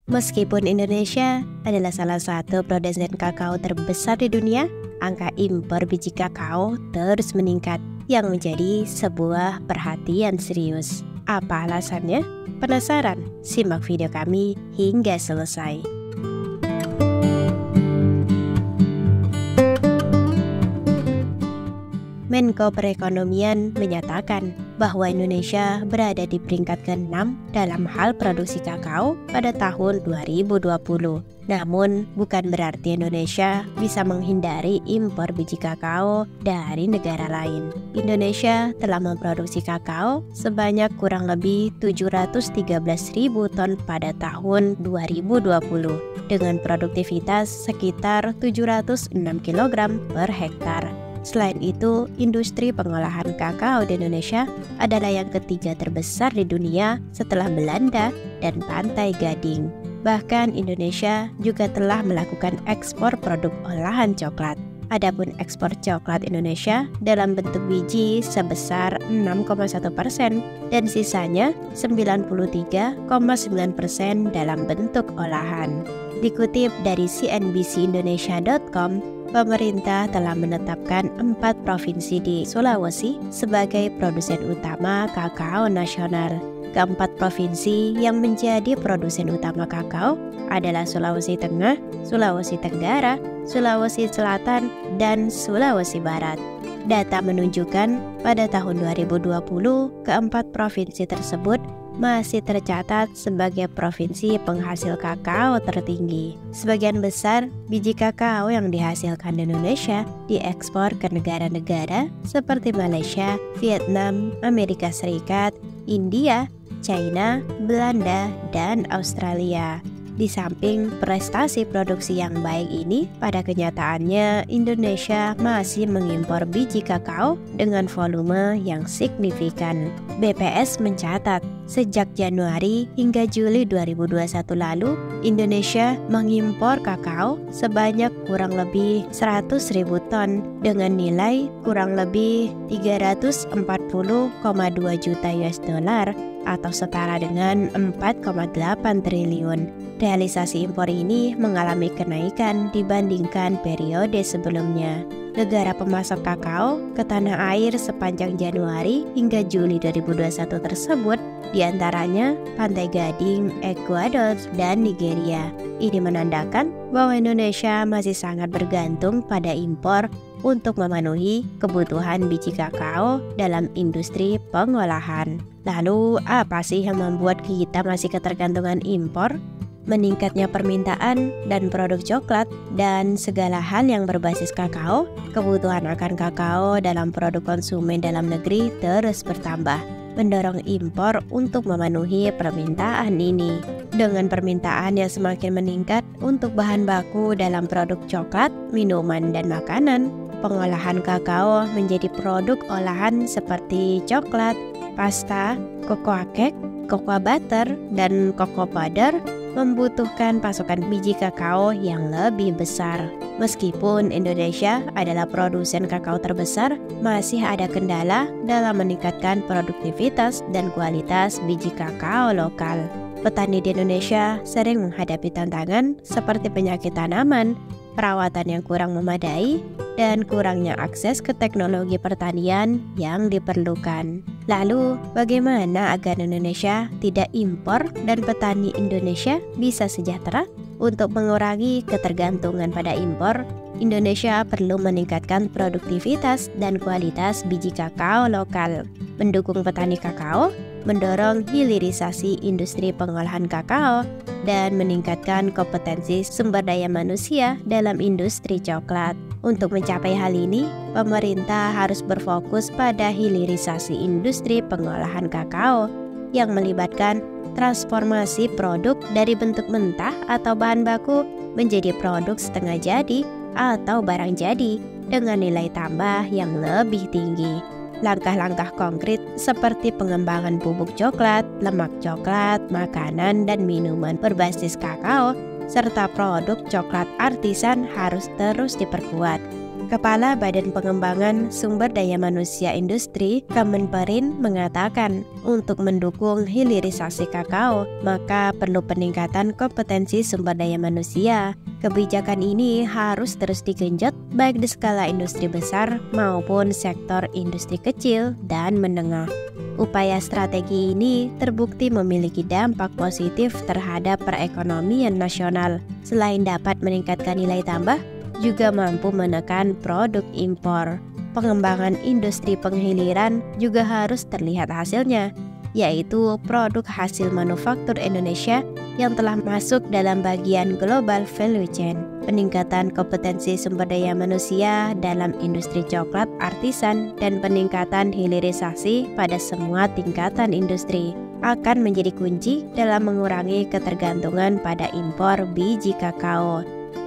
Meskipun Indonesia adalah salah satu produsen kakao terbesar di dunia, angka impor biji kakao terus meningkat yang menjadi sebuah perhatian serius. Apa alasannya? Penasaran? Simak video kami hingga selesai. Menko Perekonomian menyatakan bahwa Indonesia berada di peringkat ke-6 dalam hal produksi kakao pada tahun 2020. Namun, bukan berarti Indonesia bisa menghindari impor biji kakao dari negara lain. Indonesia telah memproduksi kakao sebanyak kurang lebih 713.000 ton pada tahun 2020 dengan produktivitas sekitar 706 kg per hektar. Selain itu, industri pengolahan kakao di Indonesia adalah yang ketiga terbesar di dunia setelah Belanda dan Pantai Gading. Bahkan Indonesia juga telah melakukan ekspor produk olahan coklat. Adapun ekspor coklat Indonesia dalam bentuk biji sebesar 6,1% dan sisanya 93,9% dalam bentuk olahan. Dikutip dari cnbcindonesia.com, pemerintah telah menetapkan 4 provinsi di Sulawesi sebagai produsen utama kakao nasional. Keempat provinsi yang menjadi produsen utama kakao adalah Sulawesi Tengah, Sulawesi Tenggara, Sulawesi Selatan, dan Sulawesi Barat. Data menunjukkan pada tahun 2020, keempat provinsi tersebut masih tercatat sebagai provinsi penghasil kakao tertinggi. Sebagian besar biji kakao yang dihasilkan di Indonesia diekspor ke negara-negara seperti Malaysia, Vietnam, Amerika Serikat, India, China, Belanda, dan Australia. Di samping prestasi produksi yang baik ini, pada kenyataannya Indonesia masih mengimpor biji kakao dengan volume yang signifikan. BPS mencatat, sejak Januari hingga Juli 2021 lalu, Indonesia mengimpor kakao sebanyak kurang lebih 100.000 ton dengan nilai kurang lebih 340,2 juta US$ atau setara dengan 4,8 triliun. Realisasi impor ini mengalami kenaikan dibandingkan periode sebelumnya. Negara pemasok kakao ke tanah air sepanjang Januari hingga Juli 2021 tersebut diantaranya Pantai Gading, Ekuador, dan Nigeria. Ini menandakan bahwa Indonesia masih sangat bergantung pada impor untuk memenuhi kebutuhan biji kakao dalam industri pengolahan. Lalu apa sih yang membuat kita masih ketergantungan impor? Meningkatnya permintaan dan produk coklat dan segala hal yang berbasis kakao, kebutuhan akan kakao dalam produk konsumen dalam negeri terus bertambah, mendorong impor untuk memenuhi permintaan ini. Dengan permintaan yang semakin meningkat untuk bahan baku dalam produk coklat, minuman, dan makanan, pengolahan kakao menjadi produk olahan seperti coklat, pasta, cocoa cake, cocoa butter, dan cocoa powder membutuhkan pasokan biji kakao yang lebih besar. Meskipun Indonesia adalah produsen kakao terbesar, masih ada kendala dalam meningkatkan produktivitas dan kualitas biji kakao lokal. Petani di Indonesia sering menghadapi tantangan seperti penyakit tanaman, perawatan yang kurang memadai, dan kurangnya akses ke teknologi pertanian yang diperlukan. Lalu, bagaimana agar Indonesia tidak impor dan petani Indonesia bisa sejahtera? Untuk mengurangi ketergantungan pada impor, Indonesia perlu meningkatkan produktivitas dan kualitas biji kakao lokal, mendukung petani kakao, mendorong hilirisasi industri pengolahan kakao, dan meningkatkan kompetensi sumber daya manusia dalam industri coklat. Untuk mencapai hal ini, pemerintah harus berfokus pada hilirisasi industri pengolahan kakao yang melibatkan transformasi produk dari bentuk mentah atau bahan baku menjadi produk setengah jadi atau barang jadi dengan nilai tambah yang lebih tinggi. Langkah-langkah konkret seperti pengembangan bubuk coklat, lemak coklat, makanan dan minuman berbasis kakao, serta produk coklat artisan harus terus diperkuat. Kepala Badan Pengembangan Sumber Daya Manusia Industri Kemenperin mengatakan, untuk mendukung hilirisasi kakao, maka perlu peningkatan kompetensi sumber daya manusia. Kebijakan ini harus terus digenjot baik di skala industri besar maupun sektor industri kecil dan menengah. Upaya strategi ini terbukti memiliki dampak positif terhadap perekonomian nasional. Selain dapat meningkatkan nilai tambah, juga mampu menekan produk impor. Pengembangan industri penghiliran juga harus terlihat hasilnya, yaitu produk hasil manufaktur Indonesia yang telah masuk dalam bagian global value chain. Peningkatan kompetensi sumber daya manusia dalam industri coklat artisan dan peningkatan hilirisasi pada semua tingkatan industri akan menjadi kunci dalam mengurangi ketergantungan pada impor biji kakao.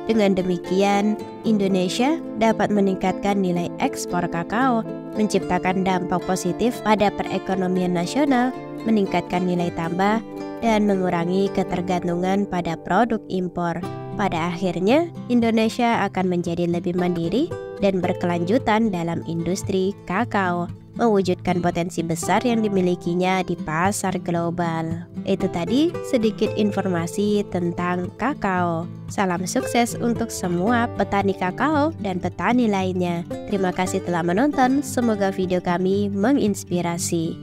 Dengan demikian, Indonesia dapat meningkatkan nilai ekspor kakao, menciptakan dampak positif pada perekonomian nasional, meningkatkan nilai tambah, dan mengurangi ketergantungan pada produk impor. Pada akhirnya, Indonesia akan menjadi lebih mandiri dan berkelanjutan dalam industri kakao, mewujudkan potensi besar yang dimilikinya di pasar global. Itu tadi sedikit informasi tentang kakao. Salam sukses untuk semua petani kakao dan petani lainnya. Terima kasih telah menonton, semoga video kami menginspirasi.